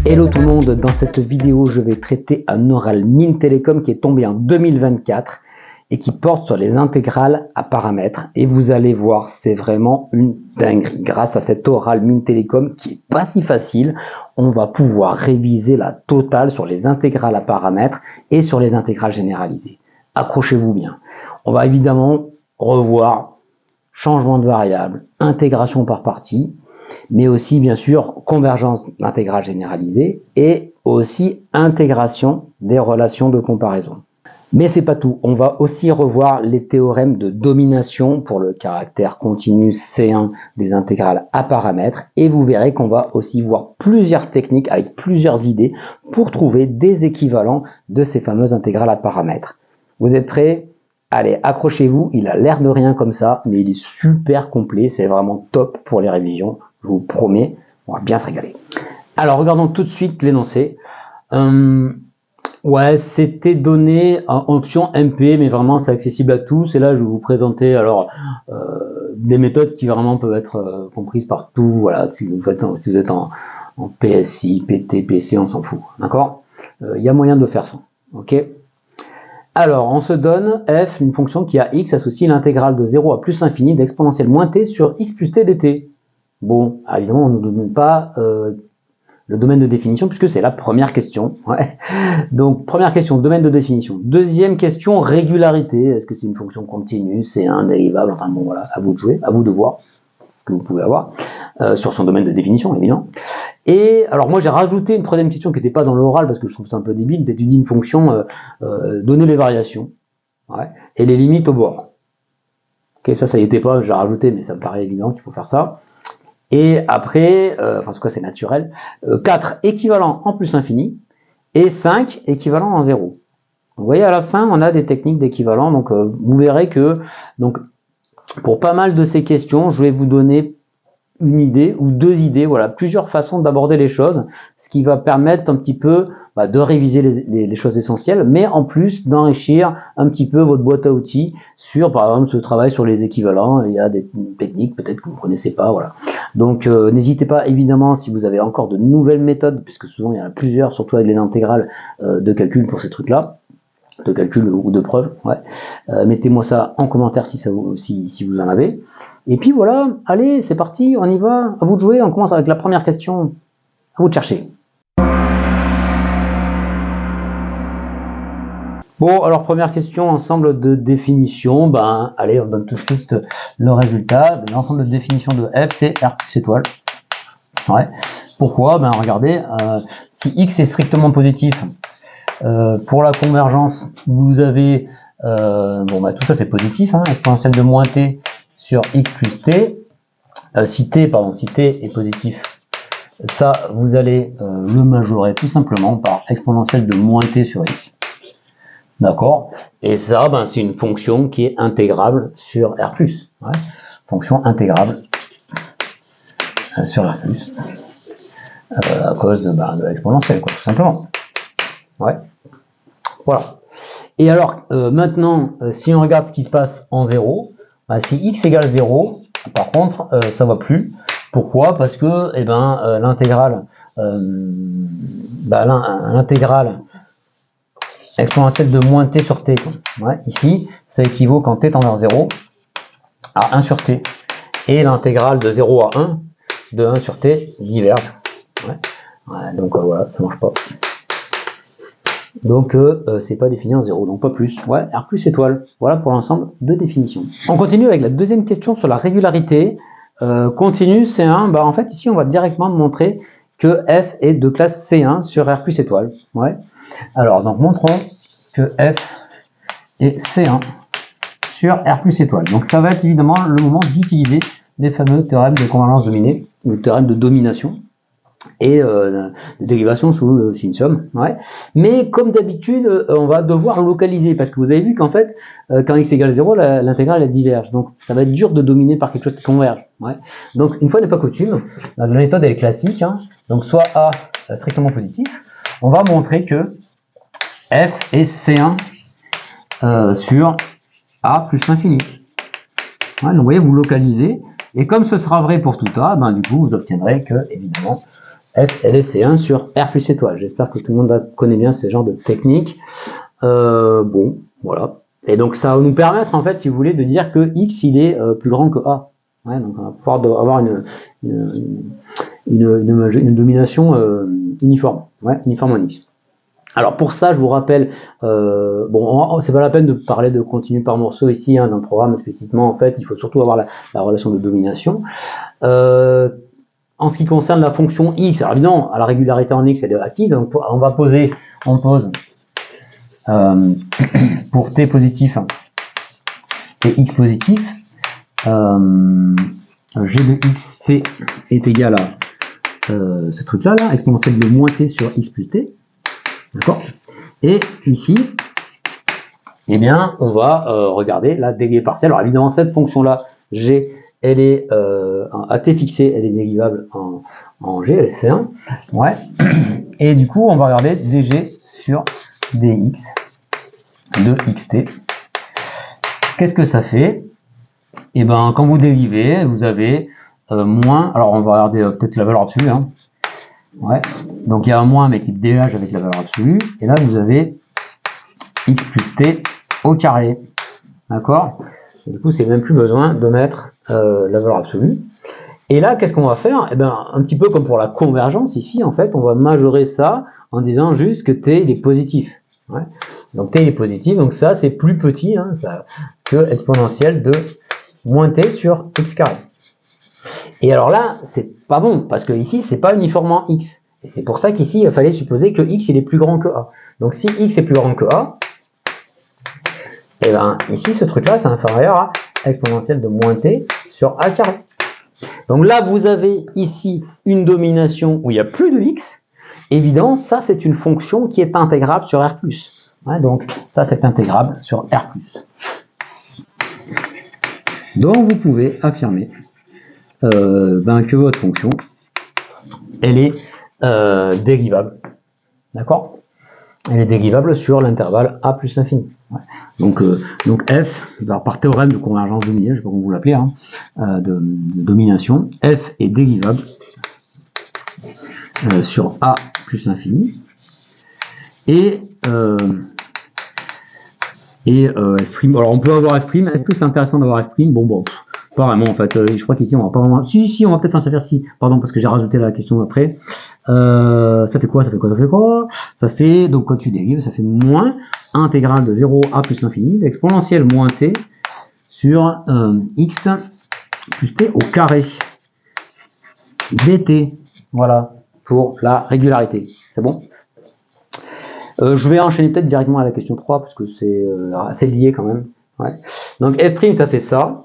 Hello tout le monde, dans cette vidéo je vais traiter un oral Mines Telecom qui est tombé en 2024 et qui porte sur les intégrales à paramètres, et vous allez voir, c'est vraiment une dinguerie. Grâce à cet oral Mines Telecom qui est pas si facile, on va pouvoir réviser la totale sur les intégrales à paramètres et sur les intégrales généralisées. Accrochez-vous bien. On va évidemment revoir changement de variable, intégration par partie, mais aussi bien sûr convergence d'intégrale généralisée et aussi intégration des relations de comparaison. Mais c'est pas tout, on va aussi revoir les théorèmes de domination pour le caractère continu C1 des intégrales à paramètres, et vous verrez qu'on va aussi voir plusieurs techniques avec plusieurs idées pour trouver des équivalents de ces fameuses intégrales à paramètres. Vous êtes prêts? Allez, accrochez-vous, il a l'air de rien comme ça, mais il est super complet, c'est vraiment top pour les révisions, je vous promets, on va bien se régaler. Alors regardons tout de suite l'énoncé. Ouais, c'était donné en option MP, mais vraiment c'est accessible à tous. Et là, je vais vous présenter alors des méthodes qui vraiment peuvent être comprises par tout. Voilà, si vous êtes en PSI, PT, PC, on s'en fout. D'accord? Il y a moyen de faire ça. Ok? Alors, on se donne f, une fonction qui a x associe l'intégrale de 0 à plus l'infini d'exponentielle moins t sur x plus t dt. Bon, évidemment, on ne nous donne pas le domaine de définition, puisque c'est la première question. Ouais. Donc, première question, domaine de définition. Deuxième question, régularité. Est-ce que c'est une fonction continue, c'est un dérivable? Enfin bon, voilà, à vous de jouer, à vous de voir ce que vous pouvez avoir sur son domaine de définition, évidemment. Et alors moi j'ai rajouté une troisième question qui n'était pas dans l'oral parce que je trouve ça un peu débile, d'étudier une fonction, donner les variations, ouais, et les limites au bord. Ok, ça y était pas, j'ai rajouté, mais ça me paraît évident qu'il faut faire ça. Et après, enfin en tout cas c'est naturel, 4 équivalents en plus infini et 5 équivalents en 0. Vous voyez, à la fin on a des techniques d'équivalent, donc vous verrez que donc pour pas mal de ces questions, je vais vous donner une idée ou deux idées, voilà, plusieurs façons d'aborder les choses, ce qui va permettre un petit peu de réviser les choses essentielles, mais en plus d'enrichir un petit peu votre boîte à outils sur, par exemple, ce travail sur les équivalents. Il y a des techniques peut-être que vous ne connaissez pas, voilà. Donc n'hésitez pas, évidemment, si vous avez encore de nouvelles méthodes, puisque souvent il y en a plusieurs, surtout avec les intégrales de calcul pour ces trucs-là, de calcul ou de preuve, ouais. Mettez-moi ça en commentaire si vous en avez. Et puis voilà, allez, c'est parti, on y va, à vous de jouer, on commence avec la première question, à vous de chercher. Bon, alors première question, ensemble de définitions, allez, on donne tout de suite le résultat. L'ensemble de définition de f, c'est R plus étoile. Ouais. Pourquoi? Regardez, si x est strictement positif, pour la convergence, vous avez, tout ça c'est positif, hein, exponentielle de moins t sur x plus t. Si t est positif, ça vous allez le majorer tout simplement par exponentielle de moins t sur x. D'accord? Et ça, c'est une fonction qui est intégrable sur R+. Ouais. Fonction intégrable sur R+. À cause de l'exponentielle, quoi, tout simplement. Ouais. Voilà. Et alors, maintenant, si on regarde ce qui se passe en 0, si x égale 0, par contre, ça ne va plus. Pourquoi? Parce que l'intégrale exponentielle de moins t sur t, ouais, ici, ça équivaut quand t tend vers 0 à 1 sur t. Et l'intégrale de 0 à 1, de 1 sur t, diverge. Ouais. Ouais, donc voilà, ça ne marche pas. Donc c'est pas défini en 0, donc pas plus. Ouais, R plus étoile. Voilà pour l'ensemble de définitions. On continue avec la deuxième question sur la régularité. Continue C1, en fait ici on va directement montrer que f est de classe C1 sur R plus étoile. Ouais. Alors donc montrons que f est C1 sur R plus étoile. Donc ça va être évidemment le moment d'utiliser les fameux théorèmes de convergence dominée, ou théorème de domination, et de dérivation sous le signe somme. Ouais. Mais comme d'habitude, on va devoir localiser, parce que vous avez vu qu'en fait, quand x égale 0, l'intégrale elle diverge. Donc ça va être dur de dominer par quelque chose qui converge. Ouais. Donc une fois n'est pas coutume, la méthode elle est classique, hein. Donc soit A strictement positif, on va montrer que f est C1 sur A plus l'infini. Ouais, donc vous voyez, vous localisez, Et comme ce sera vrai pour tout A, ben, du coup, vous obtiendrez que, évidemment, f, elle est C1 sur R plus étoile. J'espère que tout le monde connaît bien ce genre de technique. Bon, voilà. Et donc, ça va nous permettre, en fait, si vous voulez, de dire que X, il est plus grand que A. Ouais, donc, on va pouvoir avoir une domination uniforme. Ouais, uniforme en X. Alors pour ça, je vous rappelle, bon, c'est pas la peine de parler de continu par morceau ici dans le programme explicitement. En fait, il faut surtout avoir la relation de domination. En ce qui concerne la fonction x, alors évidemment, à la régularité en x, elle est acquise. Donc on pose pour t positif et x positif, g de x t est égal à ce truc-là, exponentielle de moins t sur x plus t. D'accord. Et ici, eh bien, on va regarder la dérivée partielle. Alors évidemment, cette fonction-là, g, elle est à t fixé, elle est dérivable en g, elle est C1. Ouais. Et du coup, on va regarder dg sur dx de xt. Qu'est-ce que ça fait? Eh bien, quand vous dérivez, vous avez moins. Alors, on va regarder peut-être la valeur absolue. Hein. Ouais. Donc il y a un moins mais qui déménage avec la valeur absolue. Et là vous avez x plus t au carré. D'accord? Du coup c'est même plus besoin de mettre la valeur absolue. Et là qu'est-ce qu'on va faire? Eh bien un petit peu comme pour la convergence ici, en fait, on va majorer ça en disant juste que t il est positif. Ouais. Donc t il est positif, donc ça c'est plus petit que exponentielle de moins t sur x carré. Et alors là, c'est pas bon, parce que ici, c'est pas uniformément x. Et c'est pour ça qu'ici, il fallait supposer que x, il est plus grand que a. Donc si x est plus grand que a, et bien ici, ce truc-là, c'est inférieur à exponentielle de moins t sur a carré. Donc là, vous avez ici une domination où il n'y a plus de x. Évidemment, ça, c'est une fonction qui est intégrable sur R+. Ouais, donc ça, c'est intégrable sur R+. Donc vous pouvez affirmer que votre fonction, elle est dérivable. D'accord? Elle est dérivable sur l'intervalle a plus l'infini. Ouais. Donc f, par théorème de convergence dominée, je ne sais pas comment vous l'appelez, de domination, f est dérivable sur a plus l'infini. Et f', alors on peut avoir f', est-ce que c'est intéressant d'avoir f'? Bon, pas vraiment en fait, je crois qu'ici on va pas vraiment... Si, on va peut-être s'en servir si, pardon, parce que j'ai rajouté la question après. Ça fait quoi? Ça fait, donc quand tu dérives, ça fait moins intégrale de 0 à plus l'infini, exponentielle moins t sur x plus t au carré dt. Voilà, pour la régularité. C'est bon? Je vais enchaîner peut-être directement à la question 3, parce que c'est assez lié quand même. Ouais. Donc f', ça fait ça.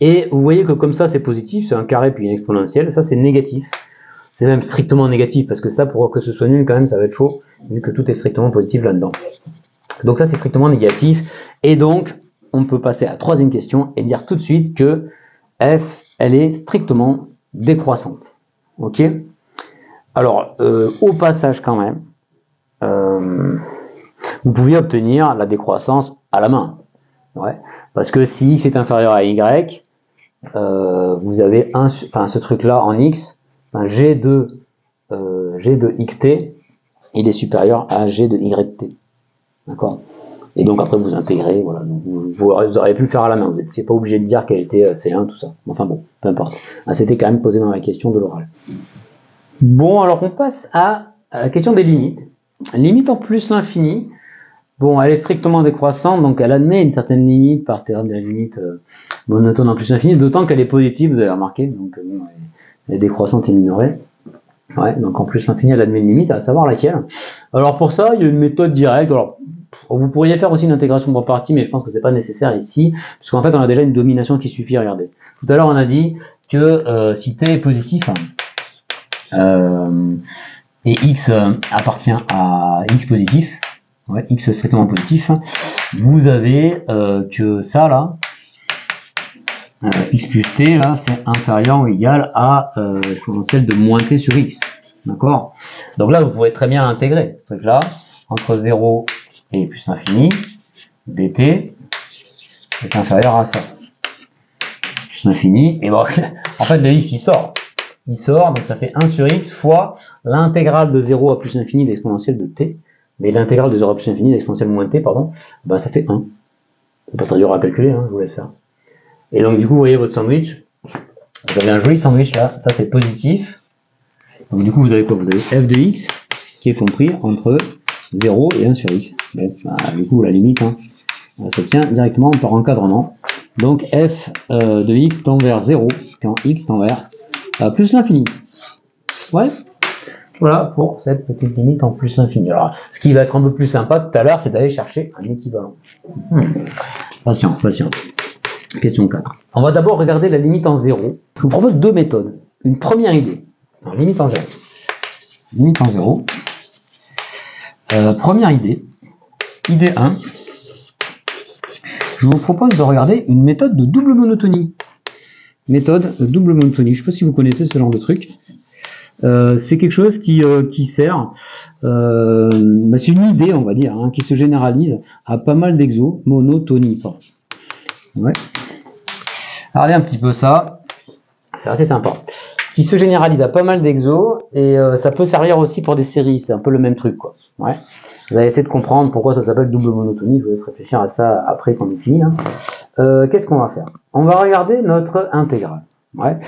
Et vous voyez que comme ça, c'est positif, c'est un carré puis une exponentielle. Ça, c'est négatif. C'est même strictement négatif, parce que ça, pour que ce soit nul, quand même, ça va être chaud, vu que tout est strictement positif là-dedans. Donc ça, c'est strictement négatif. Et donc, on peut passer à la troisième question et dire tout de suite que f, elle est strictement décroissante. Ok? Alors, au passage quand même, vous pouviez obtenir la décroissance à la main. Ouais. Parce que si x est inférieur à y, vous avez ce truc-là en x, g de xt, il est supérieur à g de yt. D'accord? Et donc après vous intégrez, voilà. Donc vous auriez pu le faire à la main, vous n'êtes pas obligé de dire qu'elle était C1, tout ça. Enfin bon, peu importe. C'était quand même posé dans la question de l'oral. Bon, alors on passe à la question des limites. Limite en plus l'infini. Bon, elle est strictement décroissante, donc elle admet une certaine limite par théorème de la limite monotone en plus l'infini, d'autant qu'elle est positive, vous avez remarqué, donc elle est décroissante et minorée. Ouais, donc en plus l'infini, elle admet une limite, à savoir laquelle. Alors pour ça, il y a une méthode directe. Alors, vous pourriez faire aussi une intégration par partie, mais je pense que c'est pas nécessaire ici, puisqu'en fait on a déjà une domination qui suffit, regardez. Tout à l'heure on a dit que si t est positif, et x appartient à x positif, ouais, x strictement positif, vous avez que ça là, x plus t là, c'est inférieur ou égal à exponentielle de moins t sur x. D'accord? Donc là, vous pouvez très bien intégrer ce truc là entre 0 et plus l'infini, dt est inférieur à ça. Plus l'infini, et bon, En fait, le x, il sort. Il sort, donc ça fait 1 sur x fois l'intégrale de 0 à plus l'infini de l'exponentielle de t. Mais l'intégrale de 0 à plus l'infini de l'exponentielle moins t, pardon, ben ça fait 1. C'est pas très dur à calculer, hein, je vous laisse faire. Et donc du coup, vous voyez votre sandwich. Vous avez un joli sandwich là, ça c'est positif. Donc du coup, vous avez quoi? Vous avez f de x qui est compris entre 0 et 1 sur x. Bon, bah, du coup, la limite, hein, elle s'obtient directement par encadrement. Donc f de x tend vers 0 quand x tend vers plus l'infini. Ouais. Voilà pour cette petite limite en plus l'infini. Alors, ce qui va être un peu plus sympa tout à l'heure, c'est d'aller chercher un équivalent. Patient. Question 4. On va d'abord regarder la limite en 0. Je vous propose deux méthodes. Une première idée. Alors, limite en 0. Limite en 0. Première idée. Idée 1. Je vous propose de regarder une méthode de double monotonie. Méthode de double monotonie. Je ne sais pas si vous connaissez ce genre de truc. C'est quelque chose qui sert, c'est une idée, on va dire, hein, qui se généralise à pas mal d'exos, monotonie. Ouais. Regardez un petit peu ça, c'est assez sympa. Qui se généralise à pas mal d'exos, et ça peut servir aussi pour des séries, c'est un peu le même truc, quoi. Ouais. Vous allez essayer de comprendre pourquoi ça s'appelle double monotonie, je vous laisse réfléchir à ça après quand on est fini. Hein. Qu'est-ce qu'on va faire? On va regarder notre intégrale. Ouais.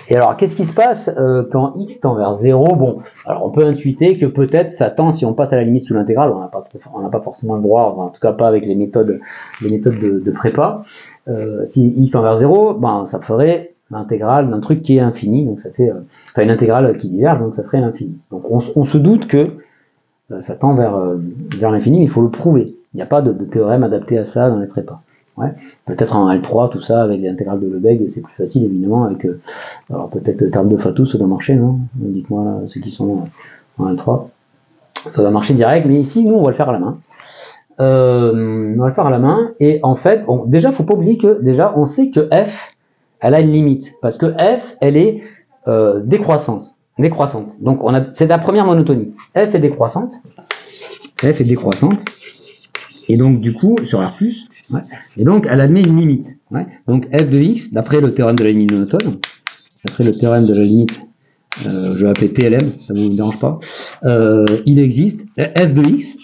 Et alors, qu'est-ce qui se passe quand x tend vers 0? Bon, alors on peut intuiter que peut-être ça tend, si on passe à la limite sous l'intégrale, on n'a pas forcément le droit, enfin, en tout cas pas avec les méthodes de prépa. Si x tend vers 0, ben, ça ferait l'intégrale d'un truc qui est infini, donc ça fait une intégrale qui diverge, donc ça ferait l'infini. Donc on se doute que ça tend vers l'infini, mais il faut le prouver. Il n'y a pas de théorème adapté à ça dans les prépas. Ouais. Peut-être en L3, tout ça, avec l'intégrale de Lebesgue, c'est plus facile évidemment, avec alors peut-être le terme de Fatou, ça doit marcher, non? Dites-moi là, ceux qui sont en L3. Ça doit marcher direct, mais ici, nous, on va le faire à la main. On va le faire à la main, et en fait, bon, déjà, faut pas oublier que, déjà, on sait que f, elle a une limite, parce que f, elle est décroissante. Donc, c'est la première monotonie. F est décroissante. Et donc, du coup, sur R+, ouais, et donc, elle admet une limite. Ouais. Donc, f de x, d'après le théorème de la limite monotone, je vais appeler TLM, ça ne vous dérange pas, il existe, f de x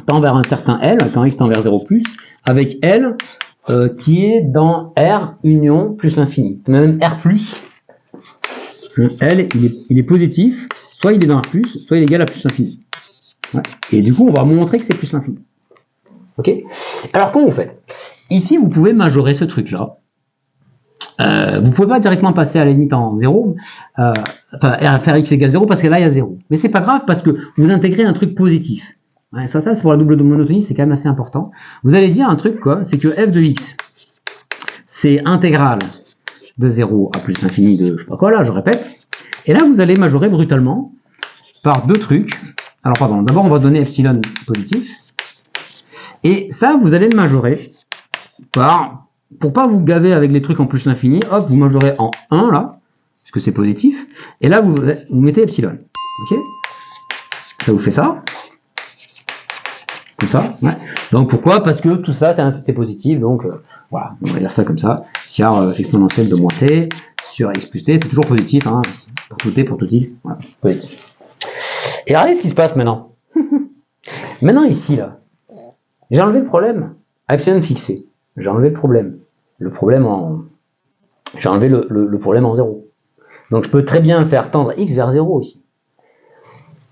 tend vers un certain L, quand x tend vers 0+, avec L qui est dans R union plus l'infini. Même R+, L, il est positif, soit il est dans R+, soit il est égal à plus l'infini. Ouais. Et du coup, on va montrer que c'est plus l'infini. Ok. Alors, comment vous faites? Ici, vous pouvez majorer ce truc-là. Vous pouvez pas directement passer à la limite en 0, faire x égale 0 parce que là, il y a 0. Mais c'est pas grave parce que vous intégrez un truc positif. Ouais, ça c'est pour la double monotonie, c'est quand même assez important. Vous allez dire un truc, quoi, c'est que f de x, c'est intégrale de 0 à plus l'infini de je sais pas quoi, là, je répète. Et là, vous allez majorer brutalement par deux trucs. Alors, pardon, d'abord, on va donner epsilon positif. Et ça, vous allez le majorer par, pour pas vous gaver avec les trucs en plus l'infini, hop, vous majorez en 1 là, parce que c'est positif, et là vous mettez epsilon. Ok? Ça vous fait ça. Comme ça. Ouais. Donc pourquoi? Parce que tout ça c'est positif, donc voilà, on va dire ça comme ça. Car exponentielle de moins t sur x plus t, c'est toujours positif, hein, pour tout t, pour tout x, voilà, positif. Et regardez ce qui se passe maintenant. Maintenant ici là, j'ai enlevé le problème à epsilon fixé. J'ai enlevé le problème. J'ai enlevé le problème en 0. Donc je peux très bien faire tendre x vers 0 ici.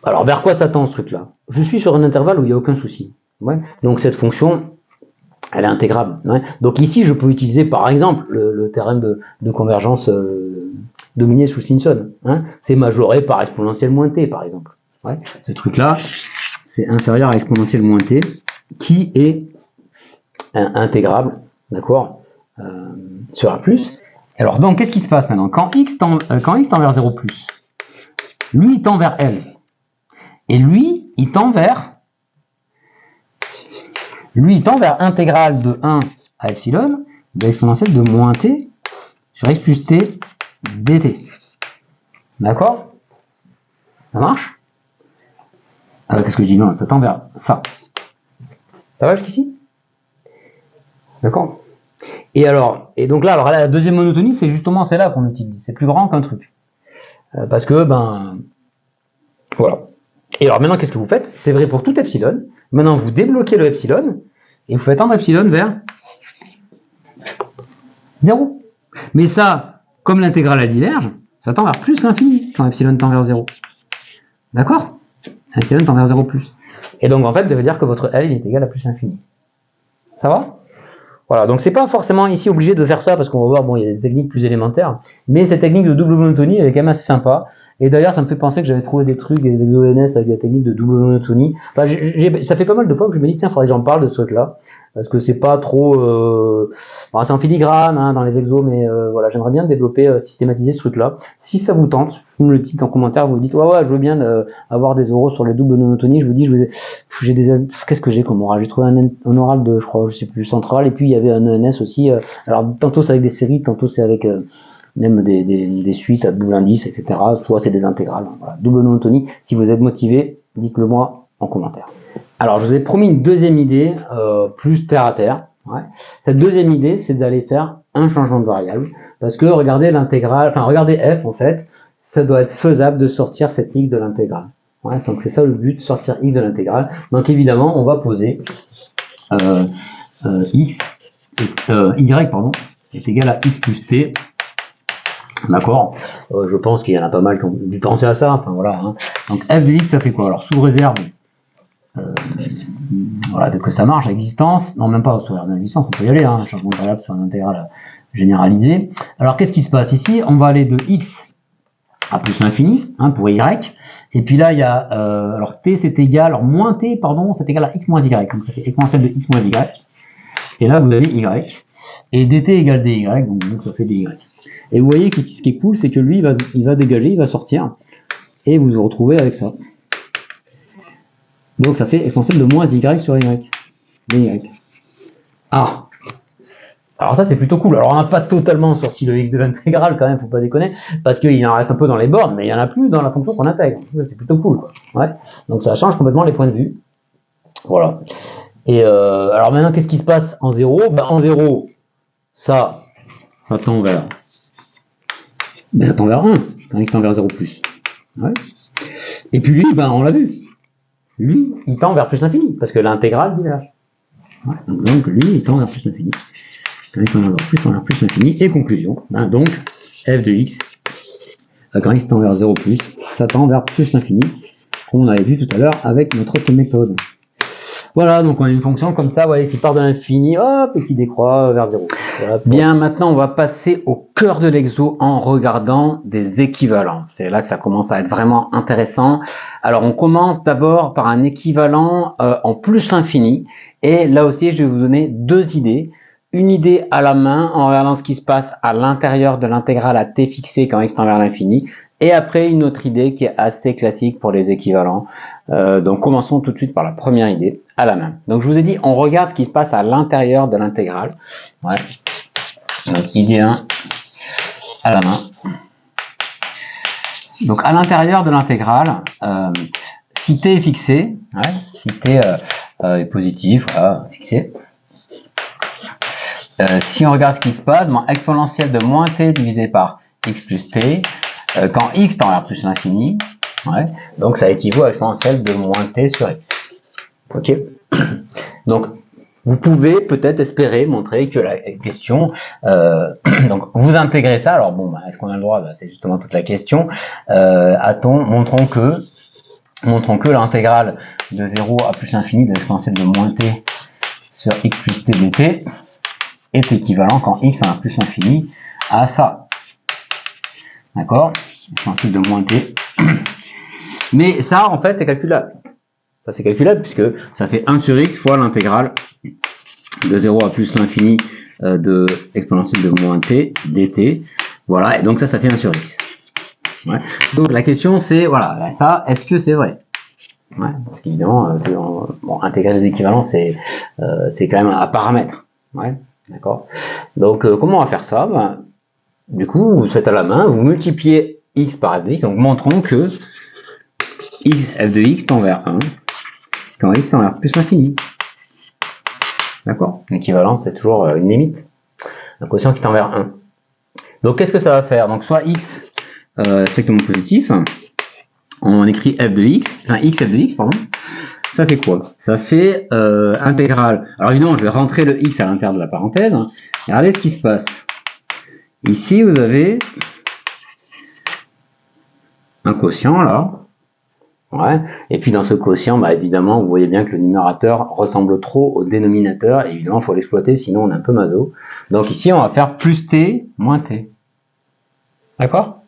Alors vers quoi ça tend ce truc-là? Je suis sur un intervalle où il n'y a aucun souci. Ouais. Donc cette fonction, elle est intégrable. Ouais. Donc ici, je peux utiliser par exemple le théorème de convergence dominé sous Simpson. Hein. C'est majoré par exponentielle moins t par exemple. Ouais. Ce truc-là, c'est inférieur à exponentielle moins t qui est intégrable, d'accord, sur A+. Alors donc, qu'est-ce qui se passe maintenant? Quand x tend vers 0+, lui, il tend vers L. Et lui, il tend vers intégrale de 1 à epsilon de l'exponentielle de moins t sur x plus t dt. D'accord? Ça marche? Qu'est-ce que je dis? Non, ça tend vers ça. Ça va jusqu'ici? D'accord? Et donc là, alors la deuxième monotonie, c'est justement celle-là qu'on utilise. C'est plus grand qu'un truc. Parce que, voilà. Et alors maintenant, qu'est-ce que vous faites? C'est vrai pour tout epsilon. Maintenant, vous débloquez le epsilon et vous faites tendre epsilon vers 0. Mais ça, comme l'intégrale à diverge, ça tend vers plus l'infini quand epsilon tend vers 0. D'accord? Epsilon tend vers 0 plus. Et donc, en fait, ça veut dire que votre L est égal à plus l'infini. Ça va? Voilà, donc c'est pas forcément ici obligé de faire ça parce qu'on va voir, bon, il y a des techniques plus élémentaires, mais cette technique de double monotonie, elle est quand même assez sympa. Et d'ailleurs, ça me fait penser que j'avais trouvé des trucs, des exo-NS avec la technique de double monotonie. Enfin, ça fait pas mal de fois que je me dis, tiens, il faudrait que j'en parle de ce truc-là. Parce que c'est pas trop... c'est en filigrane dans les exos, mais voilà, j'aimerais bien développer, systématiser ce truc-là. Si ça vous tente, vous me le dites en commentaire, vous me dites, ouais, je veux bien avoir des oraux sur les doubles monotonies. Je vous dis, j'ai qu'est-ce que j'ai comme oral? J'ai trouvé un oral de, je crois, je sais plus, central, et puis il y avait un ENS aussi. Alors, tantôt c'est avec des séries, tantôt c'est avec... même des suites à double indice, etc. Soit c'est des intégrales. Voilà. Double monotonie. Si vous êtes motivé, dites-le moi en commentaire. Alors, je vous ai promis une deuxième idée, plus terre à terre. Ouais. Cette deuxième idée, c'est d'aller faire un changement de variable. Parce que regardez l'intégrale, enfin regardez f en fait, ça doit être faisable de sortir cette x de l'intégrale. Ouais, donc c'est ça le but, sortir x de l'intégrale. Donc évidemment, on va poser y est égal à x plus t. D'accord, je pense qu'il y en a pas mal qui ont dû penser à ça. Enfin voilà. Hein. Donc f de x, ça fait quoi? Alors sous réserve, voilà, que ça marche, l'existence. Non, même pas sous réserve d'existence, on peut y aller. Hein, changement de variable sur un intégral généralisé. Alors qu'est-ce qui se passe ici? On va aller de x à plus l'infini pour y. Et puis là, il y a alors t c'est égal, alors moins t, pardon, c'est égal à x moins y. Donc ça fait exponentielle de x moins y. Et là, vous avez y. Et dt égale dy, donc ça fait dy. Et vous voyez qu'ici, ce qui est cool, c'est que lui, il va dégager, il va sortir, et vous vous retrouvez avec ça. Donc ça fait exponentielle de moins y sur y. dy. Ah! Alors ça, c'est plutôt cool. Alors on n'a pas totalement sorti le x de l'intégrale, quand même, faut pas déconner, parce qu'il en reste un peu dans les bornes, mais il n'y en a plus dans la fonction qu'on intègre. C'est plutôt cool, quoi. Ouais. Donc ça change complètement les points de vue. Voilà. Et alors maintenant, qu'est-ce qui se passe en 0? En 0, ça tend vers... ça tend vers 1, quand x tend vers 0 plus. Ouais. Et puis lui, on l'a vu. Lui, il tend vers plus l'infini, parce que l'intégrale diverge. Ouais. Donc lui, il tend vers plus l'infini. Quand x tend vers plus l'infini. Et conclusion, donc f de x, quand x tend vers 0 plus, ça tend vers plus l'infini, qu'on avait vu tout à l'heure avec notre autre méthode. Voilà, donc on a une fonction comme ça, voyez, qui part de l'infini, hop, et qui décroît vers 0. Voilà. Bien, maintenant on va passer au cœur de l'exo en regardant des équivalents. C'est là que ça commence à être vraiment intéressant. Alors on commence d'abord par un équivalent en plus l'infini, et là aussi je vais vous donner deux idées. Une idée à la main en regardant ce qui se passe à l'intérieur de l'intégrale à t fixée quand x tend vers l'infini. Et après, une autre idée qui est assez classique pour les équivalents. Donc, commençons tout de suite par la première idée, à la main. Donc, je vous ai dit, on regarde ce qui se passe à l'intérieur de l'intégrale. Ouais. Donc, idée 1, à la main. Donc, à l'intérieur de l'intégrale, si t est fixé, si t est positif, voilà, fixé. Si on regarde ce qui se passe, exponentielle de moins t divisé par x plus t, quand x tend vers plus l'infini, donc ça équivaut à exponentielle de moins t sur x. Ok. Donc vous pouvez peut-être espérer montrer que la question, donc vous intégrez ça. Alors bon, est-ce qu'on a le droit? C'est justement toute la question. Montrons que l'intégrale de 0 à plus l'infini de l'exponentielle de moins t sur x plus t dt est équivalent quand x tend vers plus l'infini à ça. D'accord? Exponentielle de moins t. Mais ça, en fait, c'est calculable. Ça, c'est calculable puisque ça fait 1 sur x fois l'intégrale de 0 à plus l'infini de exponentielle de moins t dt. Voilà, et donc ça fait 1 sur x. Ouais. Donc la question, c'est, voilà, ça, est-ce que c'est vrai? Ouais, parce qu'évidemment, intégrer les équivalents, c'est quand même un paramètre. Ouais, d'accord. Donc, comment on va faire ça? Du coup, vous faites à la main, vous multipliez x par f de x, donc montrons que f de x tend vers 1 quand x tend vers plus l'infini. D'accord? L'équivalence, c'est toujours une limite. un quotient qui tend vers 1. Donc qu'est-ce que ça va faire? Donc soit x strictement positif, on écrit f de x, enfin x f de x, pardon. Ça fait quoi? Ça fait intégrale. Alors évidemment, je vais rentrer le x à l'intérieur de la parenthèse. Hein. Regardez ce qui se passe. Ici, vous avez un quotient là. Ouais. Et puis dans ce quotient, bah, évidemment, vous voyez bien que le numérateur ressemble trop au dénominateur. Et évidemment, il faut l'exploiter, sinon on est un peu maso. Donc ici, on va faire plus t moins t. D'accord?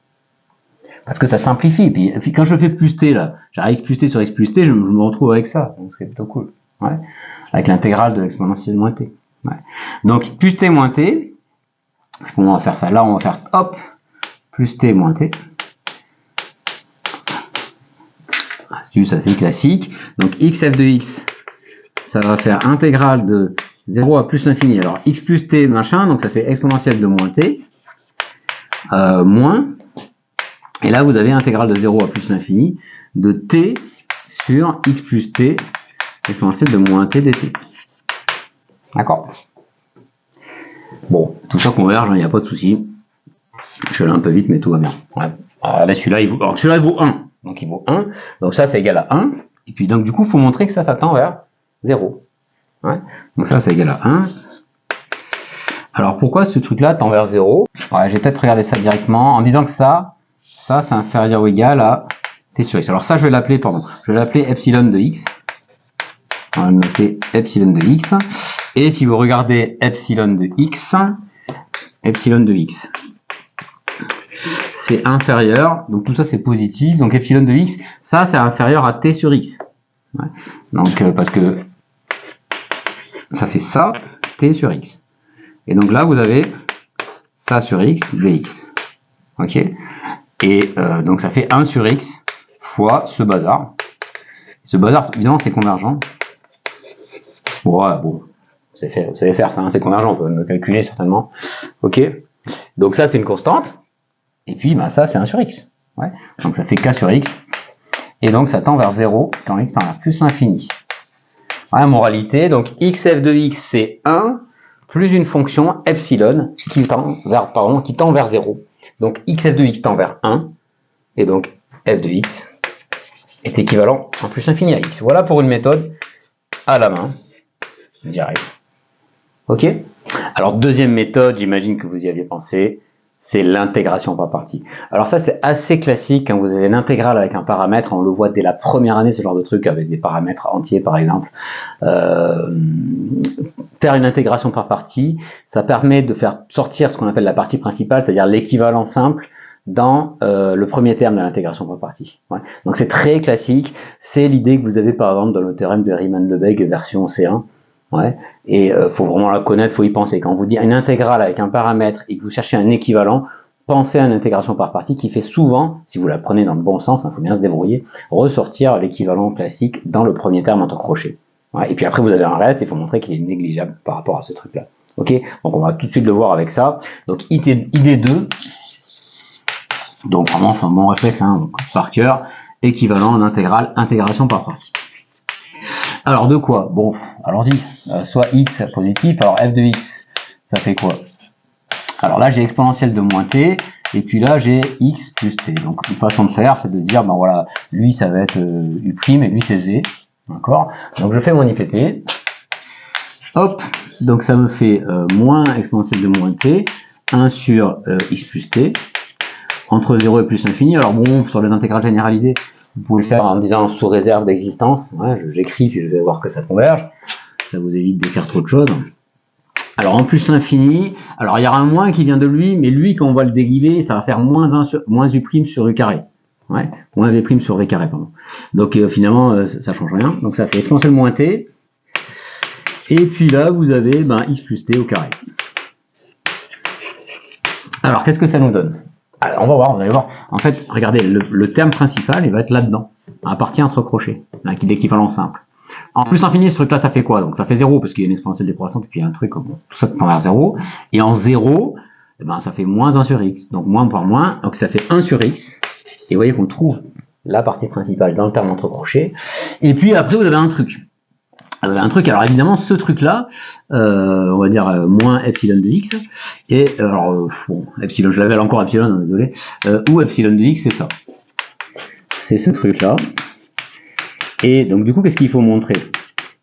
Parce que ça simplifie. Et puis quand je fais plus t là, j'arrive plus t sur x plus t, je me retrouve avec ça. Donc c'est plutôt cool. Ouais. Avec l'intégrale de l'exponentielle moins t. Ouais. Donc plus t moins t, on va faire ça. Là, on va faire hop, plus t moins t. Astuce assez classique. Donc xf de x, ça va faire intégrale de 0 à plus l'infini. Alors x plus t machin, donc ça fait exponentielle de moins t, moins. Et là, vous avez intégrale de 0 à plus l'infini de t sur x plus t, exponentielle de moins t dt. D'accord? Bon, tout ça converge, il n'y a pas de souci. Je suis allé un peu vite, mais tout va bien. Ouais. Là, celui-là, il vaut 1. Donc, il vaut 1. Donc, ça, c'est égal à 1. Et puis, donc, du coup, il faut montrer que ça tend vers 0. Ouais. Donc, ça, c'est égal à 1. Alors, pourquoi ce truc-là tend vers 0? Ouais, je vais peut-être regarder ça directement en disant que ça, c'est inférieur ou égal à t sur x. Alors, ça, je vais l'appeler epsilon de x. On va noter epsilon de x. Et si vous regardez epsilon de x, c'est inférieur, donc tout ça c'est positif, donc epsilon de x, ça c'est inférieur à t sur x. Ouais. Donc parce que ça fait ça, t sur x. Et donc là vous avez ça sur x, dx. Ok. Et donc ça fait 1 sur x fois ce bazar. Ce bazar, évidemment, c'est convergent. Ouais, bon, vous savez faire ça, hein, c'est convergent, on peut me calculer certainement. Ok. Donc ça c'est une constante. Et puis, bah, ça, c'est 1 sur x. Ouais. Donc, ça fait k sur x. Et donc, ça tend vers 0 quand x tend vers plus l'infini. Voilà, moralité. Donc, xf de x, c'est 1 plus une fonction epsilon qui tend vers 0. Donc, xf de x tend vers 1. Et donc, f de x est équivalent en plus l'infini à x. Voilà pour une méthode à la main. Direct. Ok? Alors, deuxième méthode, j'imagine que vous y aviez pensé. C'est l'intégration par partie. Alors ça, c'est assez classique quand vous avez l'intégrale avec un paramètre. On le voit dès la première année, ce genre de truc, avec des paramètres entiers, par exemple. Faire une intégration par partie, ça permet de faire sortir ce qu'on appelle la partie principale, c'est-à-dire l'équivalent simple, dans le premier terme de l'intégration par partie. Ouais. Donc c'est très classique. C'est l'idée que vous avez, par exemple, dans le théorème de Riemann-Lebesgue version C1. Ouais. Et faut vraiment la connaître, faut y penser. Quand on vous dit une intégrale avec un paramètre et que vous cherchez un équivalent, pensez à une intégration par partie qui fait souvent, si vous la prenez dans le bon sens, il faut bien se débrouiller, ressortir l'équivalent classique dans le premier terme entre crochets. Ouais. Et puis après vous avez un reste, il faut montrer qu'il est négligeable par rapport à ce truc-là. Ok, donc on va tout de suite le voir avec ça. Donc idée 2, donc vraiment c'est un bon réflexe, hein, donc, par cœur, équivalent en intégrale, intégration par partie. Alors de quoi? Bon, allons-y. Soit x positif, alors f de x, ça fait quoi? Alors là j'ai exponentielle de moins t, et puis là j'ai x plus t. Donc une façon de faire, c'est de dire, ben voilà, lui ça va être u' et lui c'est z. D'accord? Donc je fais mon IPP. Hop, donc ça me fait moins exponentielle de moins t, 1 sur x plus t, entre 0 et plus l'infini. Alors bon, sur les intégrales généralisées, vous pouvez le faire en disant sous réserve d'existence. Ouais, j'écris puis je vais voir que ça converge. Ça vous évite d'écrire trop de choses. Alors en plus l'infini, alors il y aura un moins qui vient de lui, mais lui quand on va le dériver, ça va faire moins u' sur u carré. Ouais, moins v' sur v carré, pardon. Donc finalement ça change rien. Donc ça fait exponentielle moins t. Et puis là vous avez x plus t au carré. Alors qu'est-ce que ça nous donne? Alors, on va voir, vous allez voir. En fait, regardez, le terme principal, il va être là-dedans, à la partie entre crochets, l'équivalent simple. En plus infini, ce truc-là, ça fait quoi? Donc ça fait 0, parce qu'il y a une exponentielle décroissante, et puis il y a un truc, bon, tout ça tend vers 0. Et en 0, eh ben, ça fait moins 1 sur x. Donc moins par moins, donc ça fait 1 sur x. Et vous voyez qu'on trouve la partie principale dans le terme entre crochets. Et puis après, vous avez un truc. un truc, alors évidemment ce truc là, on va dire moins epsilon de x, et alors bon, epsilon, je l'avais encore epsilon, hein, désolé, ou epsilon de x, c'est ça, c'est ce truc là, et donc du coup qu'est-ce qu'il faut montrer?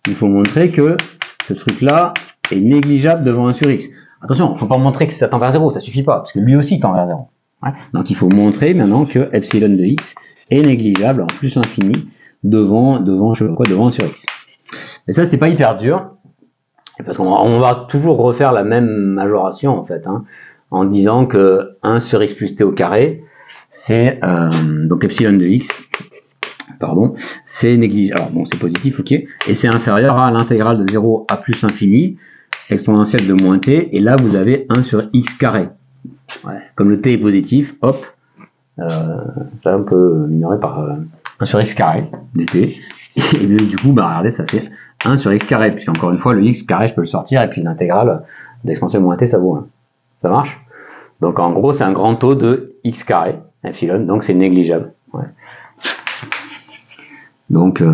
Il faut montrer que ce truc là est négligeable devant 1 sur x. Attention, il ne faut pas montrer que ça tend vers 0, ça suffit pas, parce que lui aussi tend vers 0. Ouais. Donc il faut montrer maintenant que epsilon de x est négligeable en plus infini devant je sais pas quoi, devant 1 sur x. Et ça, c'est pas hyper dur, parce qu'on va toujours refaire la même majoration, en fait, hein, en disant que 1 sur x plus t au carré, c'est, donc epsilon de x, pardon, c'est négligeable, alors bon, c'est positif, ok, et c'est inférieur à l'intégrale de 0 à plus infini, exponentielle de moins t, et là, vous avez 1 sur x carré. Ouais. Comme le t est positif, hop, ça on peut minorer par 1 sur x carré dt. Et du coup, bah, regardez, ça fait 1 sur x carré, puisque encore une fois, le x carré, je peux le sortir, et puis l'intégrale d'exponentielle moins t, ça vaut 1. Ça marche? Donc en gros, c'est un grand taux de x carré, epsilon, donc c'est négligeable. Ouais. Donc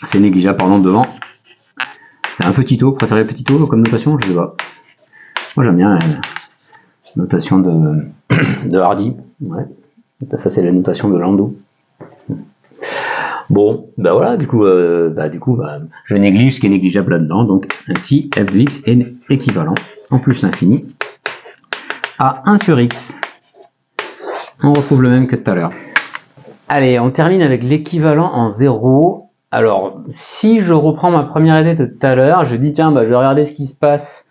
c'est négligeable, pardon, devant. C'est un petit taux, préférez petit taux comme notation, je sais pas. Moi j'aime bien la notation de Hardy. Ouais. Ça c'est la notation de Landau. Bon, bah voilà, du coup, je néglige ce qui est négligeable là-dedans, donc ainsi f de x est équivalent, en plus l'infini, à 1 sur x. On retrouve le même que tout à l'heure. Allez, on termine avec l'équivalent en 0. Alors, si je reprends ma première idée de tout à l'heure, je dis tiens, bah, je vais regarder ce qui se passe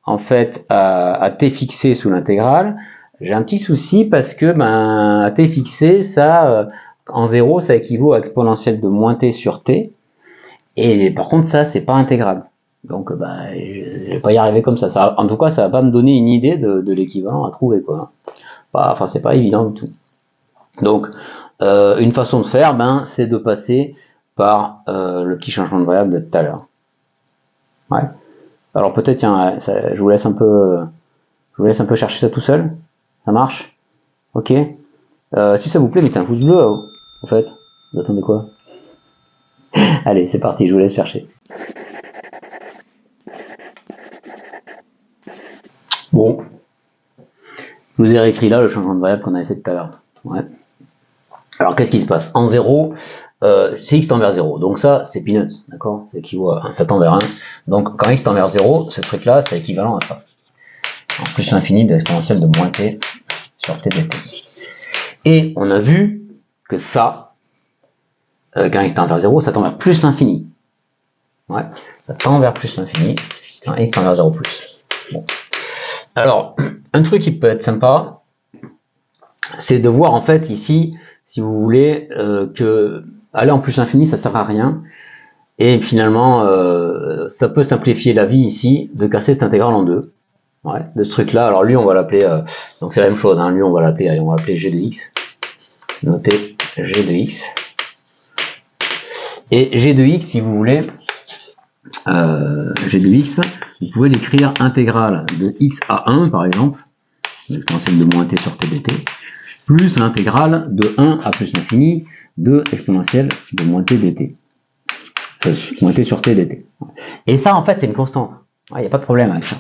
en fait à t fixé sous l'intégrale. J'ai un petit souci parce que à t fixé, ça... en 0, ça équivaut à exponentielle de moins t sur t. Et par contre, ça, c'est pas intégral. Donc, je vais pas y arriver comme ça. En tout cas, ça va pas me donner une idée de l'équivalent à trouver, quoi. Enfin, c'est pas évident du tout. Donc, une façon de faire, c'est de passer par le petit changement de variable de tout à l'heure. Ouais. Alors peut-être, tiens, je vous laisse un peu chercher ça tout seul. Ça marche? Ok. Si ça vous plaît, mettez un pouce bleu, en fait. Vous attendez quoi? Allez, c'est parti, je vous laisse chercher. Bon. Je vous ai réécrit là le changement de variable qu'on avait fait tout à l'heure. Ouais. Alors, qu'est-ce qui se passe? En 0, c'est x tend vers 0. Donc ça, c'est peanuts, d'accord? C'est équivaut à 1, ça tend vers 1. Donc, quand x tend vers 0, ce truc-là, c'est équivalent à ça. En plus l'infini de l'exponentielle de moins t sur t dt. Et on a vu que ça, quand x tend vers 0, ça tend vers plus l'infini. Ouais, ça tend vers plus l'infini quand x tend vers 0 plus. Bon. Alors, un truc qui peut être sympa, c'est de voir en fait ici, si vous voulez, que aller en plus l'infini, ça sert à rien. Et finalement, ça peut simplifier la vie ici, de casser cette intégrale en deux. Ouais, de ce truc-là. Alors lui, on va l'appeler, donc c'est la même chose, hein, lui on va l'appeler g de x. Notez g de x. Et g de x, si vous voulez, g de x, vous pouvez l'écrire intégrale de x à 1, par exemple, l'exponentielle de moins t sur t dt, plus l'intégrale de 1 à plus l'infini de exponentielle de moins t dt. Moins t sur t dt. Et ça, en fait, c'est une constante. Il n'y a pas de problème avec ça.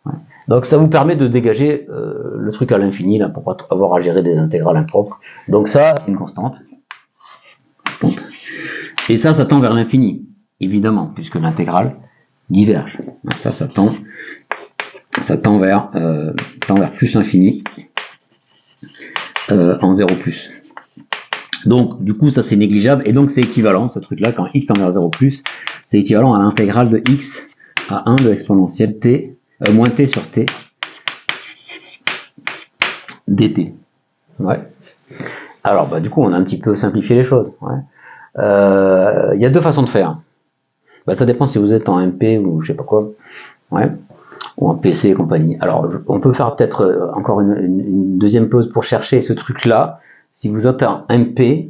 Ouais. Donc ça vous permet de dégager le truc à l'infini, là, pour pas avoir à gérer des intégrales impropres. Donc ça, c'est une constante. Et ça tend vers l'infini, évidemment, puisque l'intégrale diverge. Donc ça tend vers plus l'infini en 0 plus. Donc du coup ça c'est négligeable, et donc c'est équivalent, ce truc là, quand x tend vers 0 plus, c'est équivalent à l'intégrale de x à 1 de l'exponentielle t, moins t sur t dt. Ouais. Alors du coup on a un petit peu simplifié les choses. Ouais. Il y a deux façons de faire. Ça dépend si vous êtes en MP ou je sais pas quoi. Ouais. Ou en PC et compagnie. Alors on peut faire peut-être encore une deuxième pause pour chercher ce truc là. Si vous êtes en MP,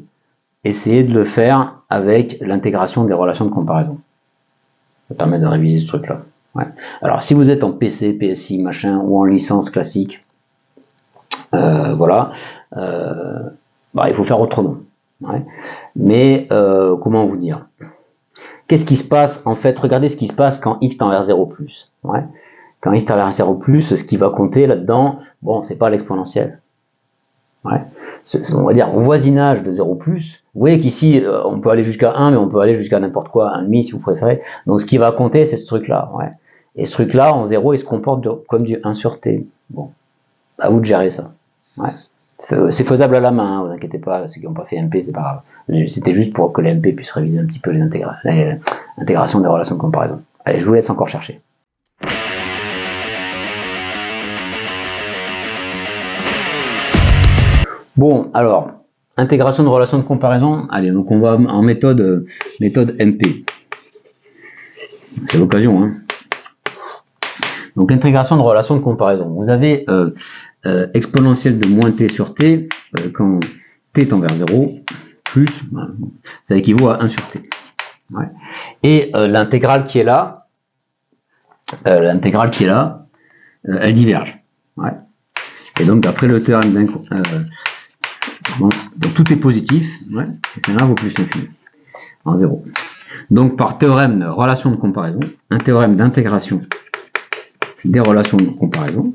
essayez de le faire avec l'intégration des relations de comparaison. Ça permet de réviser ce truc là. Ouais. Alors si vous êtes en PC, PSI, machin, ou en licence classique, voilà, il faut faire autrement. Ouais. Mais comment vous dire, qu'est-ce qui se passe en fait? Regardez ce qui se passe quand x tend vers 0 plus. Ouais. Quand x tend vers 0 plus, ce qui va compter là-dedans, bon, c'est pas l'exponentielle. Ouais. On va dire au voisinage de 0 plus. Vous voyez qu'ici, on peut aller jusqu'à 1, mais on peut aller jusqu'à n'importe quoi, 1,5 si vous préférez. Donc ce qui va compter, c'est ce truc-là. Ouais. Et ce truc-là, en 0, il se comporte comme du 1 sur t. Bon, à vous de gérer ça. Ouais. C'est faisable à la main, hein, vous inquiétez pas, ceux qui n'ont pas fait MP, c'est pas grave. C'était juste pour que les MP puissent réviser un petit peu l'intégration des relations de comparaison. Allez, je vous laisse encore chercher. Bon, alors, intégration de relations de comparaison, allez, donc on va en méthode MP. C'est l'occasion, hein. Donc, intégration de relations de comparaison. Vous avez exponentielle de moins t sur t, quand t tend vers 0, plus, ça équivaut à 1 sur t. Ouais. Et l'intégrale qui est là, elle diverge. Ouais. Et donc, d'après le théorème donc tout est positif, ouais, et celle-là vaut plus l'infini, en 0. Donc, par théorème de relation de comparaison, un théorème d'intégration des relations de comparaison,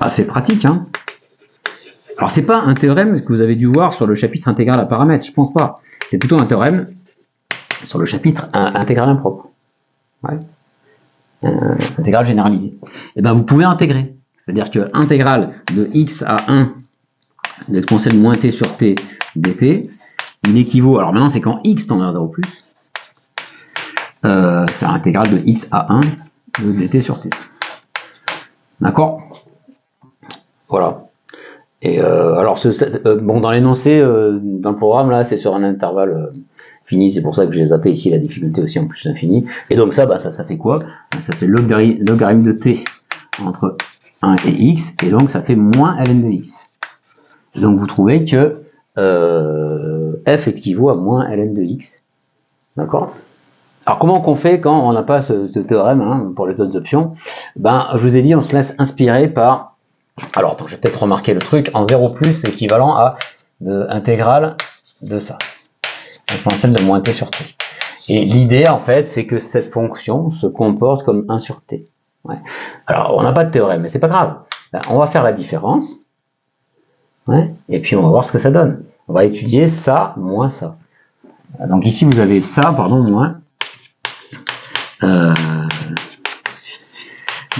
assez pratique, hein. Alors, c'est pas un théorème que vous avez dû voir sur le chapitre intégral à paramètres, je pense pas. C'est plutôt un théorème sur le chapitre intégral impropre. Ouais. Intégrale généralisée. Et ben, vous pouvez intégrer. C'est-à-dire que intégrale de x à 1 de l'exponentielle moins t sur t dt, il équivaut, alors maintenant c'est quand x tend vers 0 plus, c'est l'intégrale de x à 1 de dt sur t. D'accord? Voilà. Et alors, bon, dans l'énoncé, dans le programme, là, c'est sur un intervalle fini, c'est pour ça que j'ai zappé ici la difficulté aussi en plus l'infini. Et donc ça, bah, ça fait quoi? Ça fait logarithme de t entre 1 et x, et donc ça fait moins ln de x. Et donc vous trouvez que f équivaut à moins ln de x. D'accord? Alors comment qu'on fait quand on n'a pas ce théorème, hein, pour les autres options? Ben, je vous ai dit, on se laisse inspirer par... Alors, attends, j'ai peut-être remarqué le truc. En 0 plus, c'est équivalent à intégrale de ça. Exponentielle de moins t sur t. Et l'idée, en fait, c'est que cette fonction se comporte comme 1 sur t. Ouais. Alors, on n'a pas de théorème, mais c'est pas grave. Ben, on va faire la différence. Ouais, et puis, on va voir ce que ça donne. On va étudier ça moins ça. Donc ici, vous avez ça, pardon,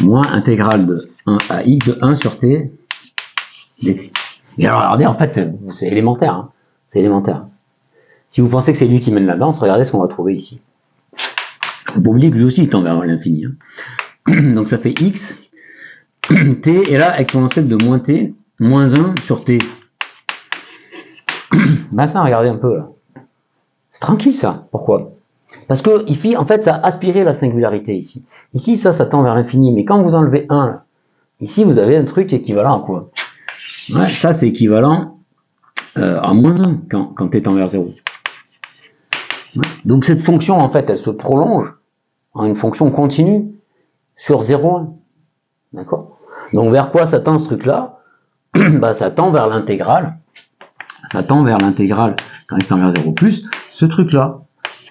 moins intégrale de 1 à x de 1 sur t dt. Et alors, regardez, en fait, c'est élémentaire. Hein. C'est élémentaire. Si vous pensez que c'est lui qui mène la danse, regardez ce qu'on va trouver ici. Faut pas oublier que lui aussi, il tend vers l'infini. Hein. Donc, ça fait x, t, et là, exponentielle de moins t, moins 1 sur t. Ben ça, regardez un peu, là. C'est tranquille, ça. Pourquoi? Parce que, ici, en fait, ça a aspiré la singularité, ici. Ici, ça tend vers l'infini. Mais quand vous enlevez 1, là, ici, vous avez un truc équivalent à quoi? Ouais, ça, c'est équivalent à moins 1 quand t tend vers 0. Ouais. Donc, cette fonction, en fait, elle se prolonge en une fonction continue sur 0,1. D'accord? Donc, vers quoi ça tend ce truc-là? Bah, ça tend vers l'intégrale. Ça tend vers l'intégrale quand x tend vers 0 plus, ce truc-là,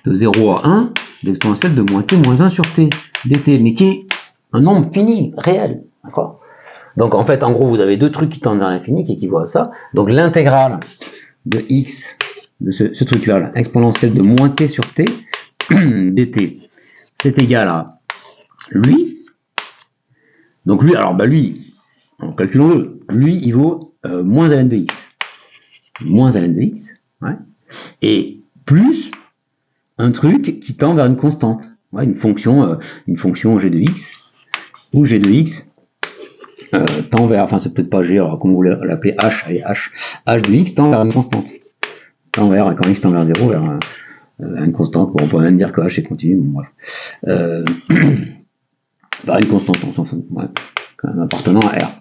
de 0 à 1, d'exponentielle de moins t moins 1 sur t dt, mais qui est un nombre fini, réel. D'accord? Donc en fait, en gros, vous avez deux trucs qui tendent vers l'infini, qui équivaut à ça. Donc l'intégrale de x, de ce truc-là, exponentielle de moins t sur t dt, c'est égal à lui. Donc lui, alors bah lui, calculons-le, lui, il vaut moins ln de x. Moins ln de x, ouais, et plus un truc qui tend vers une constante, ouais, une fonction g de x, où g de x tend vers, enfin c'est peut-être pas g, alors comme vous l'appelez h, et h de x tend vers une constante, tend vers, quand x tend vers 0, vers une constante, bon, on pourrait même dire que h est continu, bon, bref, vers une constante, on s'en fout, ouais, appartenant à r.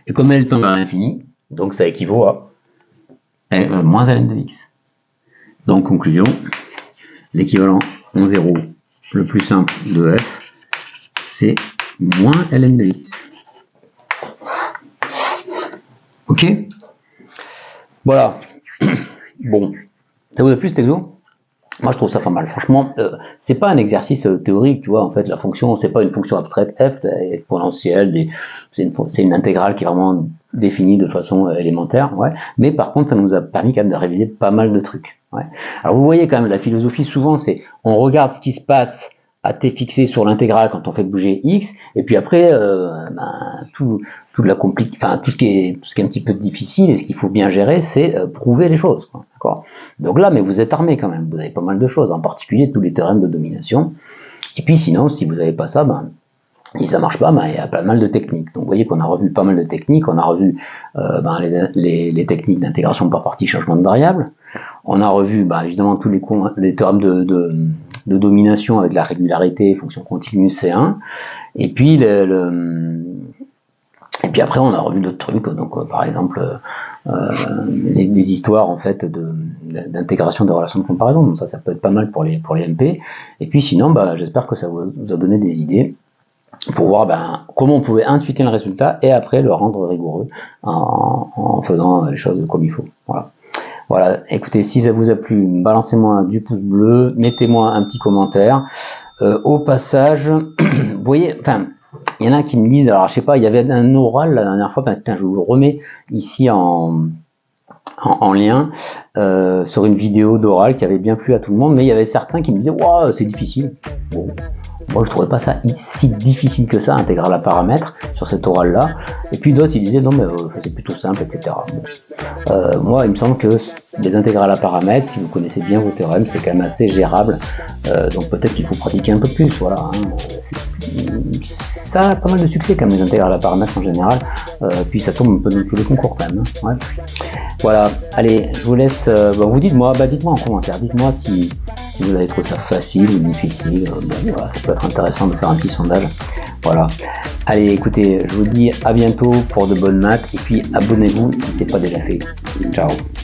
Et comme elle tend vers l'infini, donc ça équivaut à moins ln de x. Donc conclusion, l'équivalent en 0 le plus simple de f, c'est moins ln de x. Ok? Voilà. Bon. Ça vous a plu cet exo? Moi, je trouve ça pas mal. Franchement, c'est pas un exercice théorique, tu vois. En fait, la fonction, c'est pas une fonction abstraite f exponentielle. C'est une intégrale qui est vraiment définie de façon élémentaire, ouais. Mais par contre, ça nous a permis quand même de réviser pas mal de trucs. Ouais. Alors, vous voyez quand même, la philosophie, souvent, c'est on regarde ce qui se passe à t fixé sur l'intégrale quand on fait bouger x, et puis après, tout ce qui est un petit peu difficile et ce qu'il faut bien gérer, c'est prouver les choses. D'accord. Donc là, mais vous êtes armé quand même. Vous avez pas mal de choses, en particulier tous les théorèmes de domination. Et puis sinon, si vous n'avez pas ça, si ça marche pas, il y a pas mal de techniques. Donc vous voyez qu'on a revu pas mal de techniques. On a revu les techniques d'intégration par partie, changement de variable. On a revu évidemment tous les théorèmes de domination avec la régularité, fonction continue C1. Et puis après on a revu d'autres trucs. Donc par exemple les histoires en fait d'intégration de relations de comparaison. Donc ça peut être pas mal pour les MP. Et puis sinon, j'espère que ça vous a donné des idées pour voir comment on pouvait intuiter le résultat et après le rendre rigoureux en faisant les choses comme il faut. Voilà, écoutez, si ça vous a plu, balancez-moi du pouce bleu, mettez-moi un petit commentaire. Au passage, vous voyez, il y en a qui me disent, alors je sais pas, il y avait un oral la dernière fois, je vous le remets ici en lien sur une vidéo d'oral qui avait bien plu à tout le monde, mais il y avait certains qui me disaient, waouh, c'est difficile. Bon, moi je trouvais pas ça si difficile que ça, intégral à paramètres sur cet oral là, et puis d'autres ils disaient non mais c'est plutôt simple, etc. Moi il me semble que les intégrales à paramètres, si vous connaissez bien vos théorèmes, c'est quand même assez gérable, donc peut-être qu'il faut pratiquer un peu plus, voilà, ça a pas mal de succès quand même les intégrales à paramètres en général, puis ça tombe un peu dans tous les concours quand même, hein. Ouais. Voilà, allez, je vous laisse, vous dites-moi en commentaire, dites-moi si vous avez trouvé ça facile ou difficile, voilà, ça peut être intéressant de faire un petit sondage, voilà. Allez, écoutez, je vous dis à bientôt pour de bonnes maths, et puis abonnez-vous si c'est pas déjà fait. Ciao.